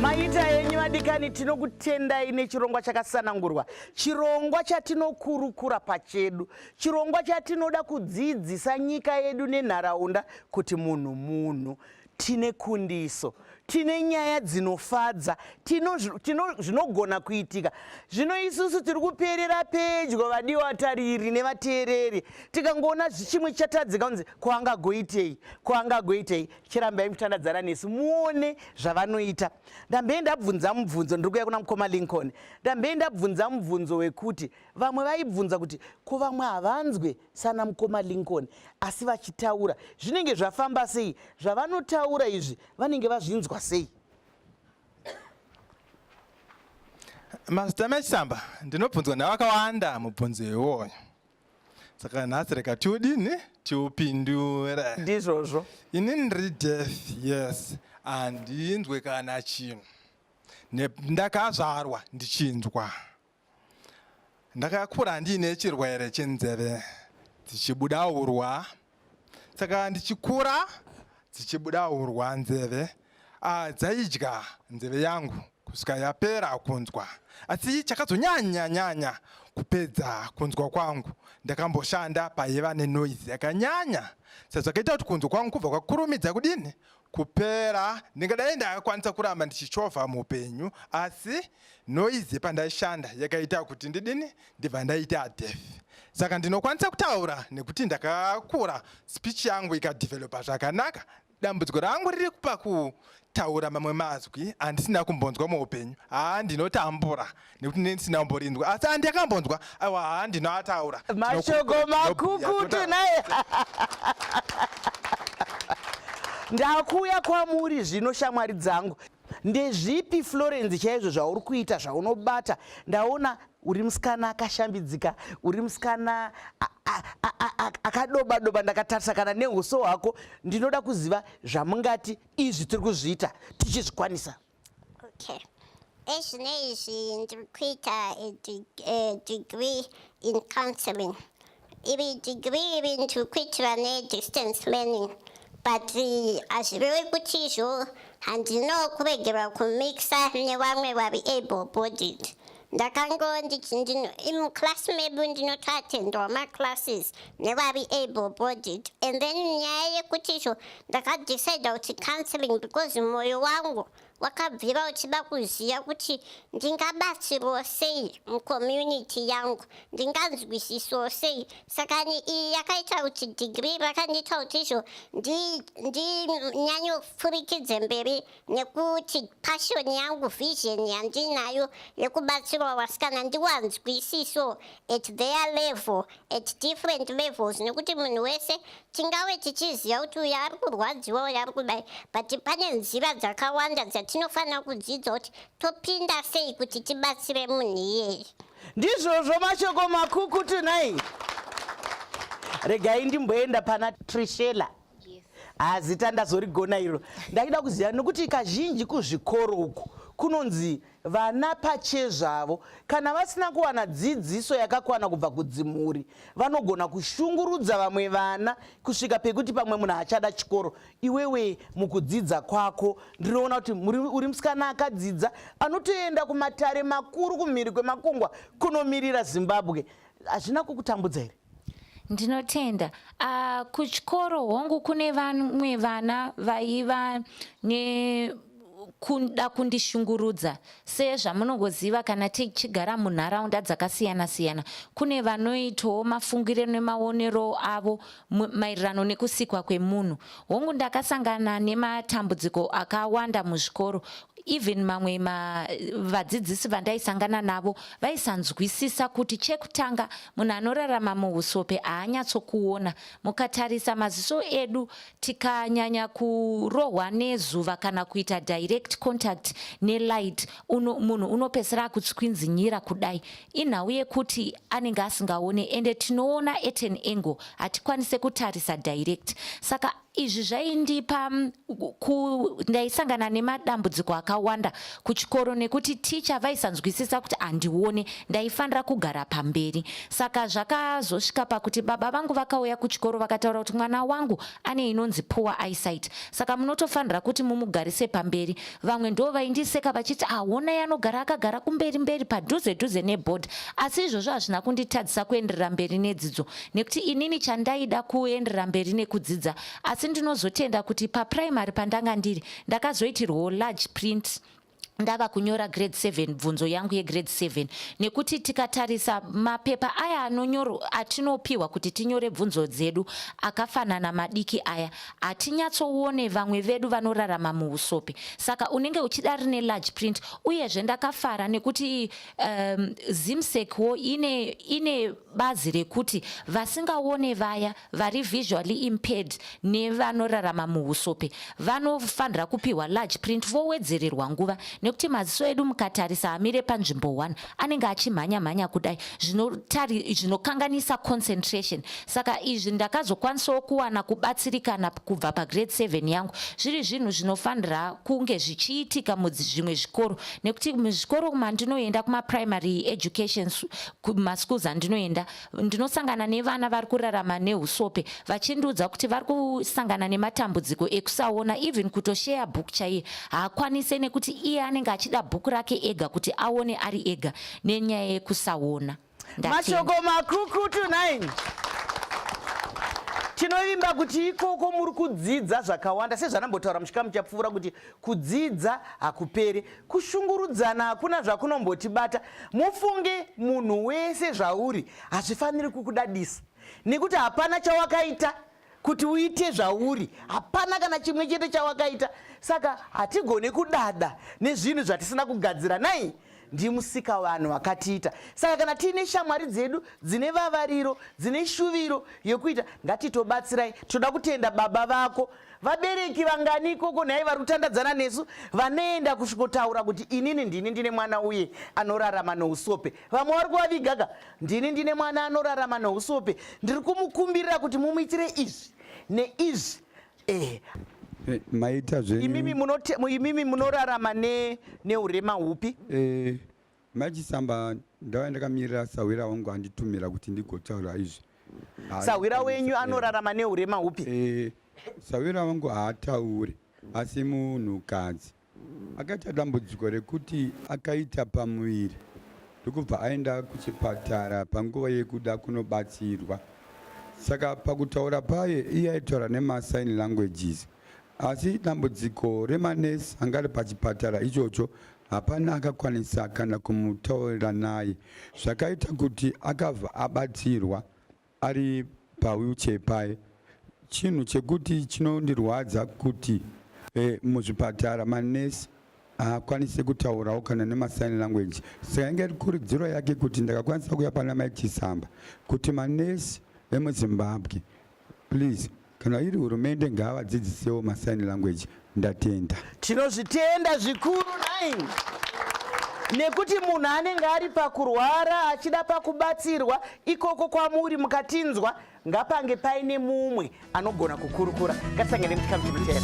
Maita yenyu madikani tinokutendai nechirongwa chakasanangurwa, chirongwa chatinokurukura pachedu, chirongwa chatinoda kudzidzisa nyika yedu nenharaunda kuti munhu tine kundiso, tine nyaya dzinofadza, zvinogona kuitika. Zvino isusu tiri kuperera pedyo vadiwa tariri nevateereri, tikangoona chimwe chatadzika kunzi kwaangagoitei, chirambai mutandadzana nesu muone zvavanoita. Ndambei ndabvunza mubvunzo, ndiri kuuya kuna mukoma Lincoln, ndambei ndabvunza mubvunzo wekuti vamwe vaibvunza kuti ko vamwe havanzwe sana mukoma Lincoln asi vachitaura zvinenge zvafamba sei, zvavanotaura izvi vanenge vazvinzwa sei? Mazita mechisamba ndinobvunzwa navakawanda mubvunzo iwoyo, saka nhasi reka tiupindure. Ndizvozvo Inini ndiri deaf, yes, handinzwe kana chinhu. Ndakazvarwa ndichinzwa. Ndakakura ndiine chirwere chenzeve dzichibuda urwa, saka ndichikura dzichibuda urwa nzeve dzaidya nzeve yangu kusvika yapera kunzwa. Asi chakazonyanya kupedza kunzwa kwangu, ndakamboshanda paiva nenoise yakanyanya, sezvakaita kuti kunzwa kwangu kubva kwakurumidza kudini kupera. Ndingadai ndakakwanisa kuramba ndichichovha muupenyu, asi noise pandaishanda yakaita kuti ndidini ndibva ndaita deaf. Saka ndinokwanisa kutaura nekuti ndakakura, speech yangu ikadevelopa zvakanaka. Dambudziko rangu riri pakutaura mamwe mazwi handisina kumbonzwa muupenyu. Ndinotambura nekuti ndisina kumborindwa, asi handakambonzwa, aiwa ndinoataura. mashoko makukutu naye. Ndakuya kwamuri zvino shamwari dzangu. Ndezvipi Florence chaizvo zvauri kuita zvaunobata? Ndaona uri musikana akashambidzika, uri musikana akadoba-doba, ndakatarisa kana neuso hwako. Ndinoda kuziva zvamungati izvi tiri kuzviita tichizvikwanisa. Okay. Ezvinezvi ndiri kuita degree in counseling. Ivi degree iri ndiri kuitira ne-distance learning, but hazvirevi kuti izvo handinokuregerwa kumixa nevamwe vari able-bodied. Ndakango muclass medu ndinotoatendwa maclasses nevari able-bodied, and then nyaya yekuti izvo ndakadecida kuti counseling because mwoyo wangu wakabvira uchida kuziva kuti ndingabatsirwa sei mucommunity yangu, ndinganzwisiswa sei. Saka iyi yakaita kuti degree rakandiita kuti izvo ndinyanyofurikidze mberi, nekuti passion yangu, vision yandinayo yekubatsirwa vasikana ndiwanzwisiso at their level, at different levels, nekuti munhu wese tingave tichiziva kuti uyu ari kurwadziwa, uyu ari kudai, but pane nzira dzakawanda dzatinofanira kudzidza kuti topinda sei kuti tibatsire munhu iyeye. Ndizvozvo mashoko makukutu nai. Regai ndimboenda pana Trishela. Zita ndazorigona iro. Ndaida kuziva nokuti kazhinji kuzvikoro uku kunonzi vana pachezvavo kana vasina kuwana dzidziso yakakwana kubva kudzimhuri vanogona kushungurudza vamwe vana kusvika pekuti pamwe munhu achada chikoro. Iwewe mukudzidza kwako ndinoona kuti uri musikana akadzidza anotoenda kumatare makuru kumhiri kwemakungwa kunomirira Zimbabwe. Hazvina kukutambudza here? Ndinotenda. Kuchikoro hongu kune vamwe vana vaiva kuda kundishungurudza. Sezvamunongoziva kana tichigara munharaunda dzakasiyana-siyana, kune vanoitawo mafungiro nemaonero avo maererano nekusikwa kwemunhu. Hongu ndakasangana nematambudziko akawanda muzvikoro. Even mamwe vadzidzisi vandaisangana navo vaisanzwisisa kuti chekutanga munhu anorarama muhusope haanyatsokuona. Mukatarisa maziso edu tikanyanya kurohwa nezuva kana kuita direct contact nelight, munhu unopedzisira kutswinzinyira kudai. Inhau yekuti anenge asingaone, ende tinoona at an angle, hatikwanise kutarisa direct. Saka izvi zvaindipa ndaisangana nemadambudziko akawanda kuchikoro nekuti ticha vaisanzwisisa kuti handione ndaifanira kugara pamberi. Saka zvakazosvika pakuti baba vangu vakauya kuchikoro vakataura kuti mwana wangu ane inonzi poor eyesight, saka munotofanira kuti mumugarise pamberi. Vamwe ndo vaindiseka vachiti honai anogara akagara kumberi mberi padhuze dhuze nebhodhi, asi izvozvo hazvina kunditadzisa kuenderera mberi nedzidzo, nekuti inini chandaida kuenderera mberi nekudzidza. Asi ndinozotenda kuti papuraimary pandanga ndiri ndakazoitirwawo large print ndava kunyora grade 7, bvunzo yangu yegrade 7, nekuti tikatarisa mapepa aya atinopiwa kuti tinyore bvunzo dzedu akafanana madiki aya, hatinyatsoone vamwe vedu vanorarama muusope. Saka unenge uchida rine large print. Uyezve ndakafara nekuti zimsekwo ine bazi rekuti vasingaone vaya vari visually impaired nevanorarama muusope vanofanira kupiwa large print vowedzererwa nguva, nekuti maziso edu mukatarisa amire panzvimbo 1 anenge achimhanya kudai zvinokanganisa concentration. Saka izvi ndakazokwanisawo kuwana kubatsirikana kubva pagrade 7 yangu. Zviri zvinhu zvinofanira kunge zvichiitika muzvimwe zvikoro, nekuti muzvikoro mandinoenda kumaprimary education kumaschools andinoenda ndinosangana nevana vari kurarama neusope vachindiudza kuti vari kusangana nematambudziko ekusaona, even kutoshare book chaiye haakwanise nekuti iye anenge achida bhuku rake ega kuti aone ari ega nenyaya yekusaona. Mashoko makukutu 9. Tinovimba kuti ikoko muri kudzidza zvakawanda, sezvanambotaura muchikamu chapfuura kuti kudzidza hakuperi, kushungurudzana hakuna zvakunombotibata. Mufunge munhu wese zvauri hazvifaniri kukudadisa, nekuti hapana chawakaita kuti uite zvauri, hapana kana chimwe chete chawakaita. Saka hatigone kudada nezvinhu zvatisina kugadzira. Nai ndimusika vanhu vakatiita. Saka kana tiine shamwari dzedu dzine vavariro, dzine shuviro yekuita, ngatitobatsirai. Toda kutenda baba vako, vabereki vangani ikoko nhai vari kutandadzana nesu, vanoenda kusvikotaura kuti inini ndine mwana uye anorarama nousope. Vamwe vari kuvavigaga, ndine mwana anorarama nousope, ndiri kumukumbirira kuti mumuitire izvi neizvi. Maita zvenyu imimi munorarama neurema hupi? Machisamba ndava ndakamirira sawira wangu anditumira kuti ndigotaura izvi. Sawira wenyu anorarama neurema hupi? Sawira wangu haatauri, asi munhukadzi akaita dambudziko rekuti akaita pamuviri ndokubva aenda kuchipatara panguva yekuda kunobatsirwa. Saka pakutaura paye iye aitaura nemasign languages, asi dambudziko remanesi anga ari pachipatara ichocho hapana akakwanisa kana kumutaurira naye, zvakaita kuti akabva abatsirwa ari pawheelchair paye. Chinhu chekuti chinondirwadza kuti muzvipatara manesi haakwanisi kutaurawo kana nemasign language. Saka inge iri kurudziro yake kuti ndakakwanisa kuya pana Machisamba kuti manesi vemuZimbabwe, please, kana iri hurumende ngavadzidzisewo masign language. Ndatenda. Tinozvitenda zvikuru 9, nekuti munhu anenge ari pakurwara achida pakubatsirwa ikoko kwamuri mukatinzwa, ngapange paine mumwe anogona kukurukura. Ngatisangane muchikamu chinoteera.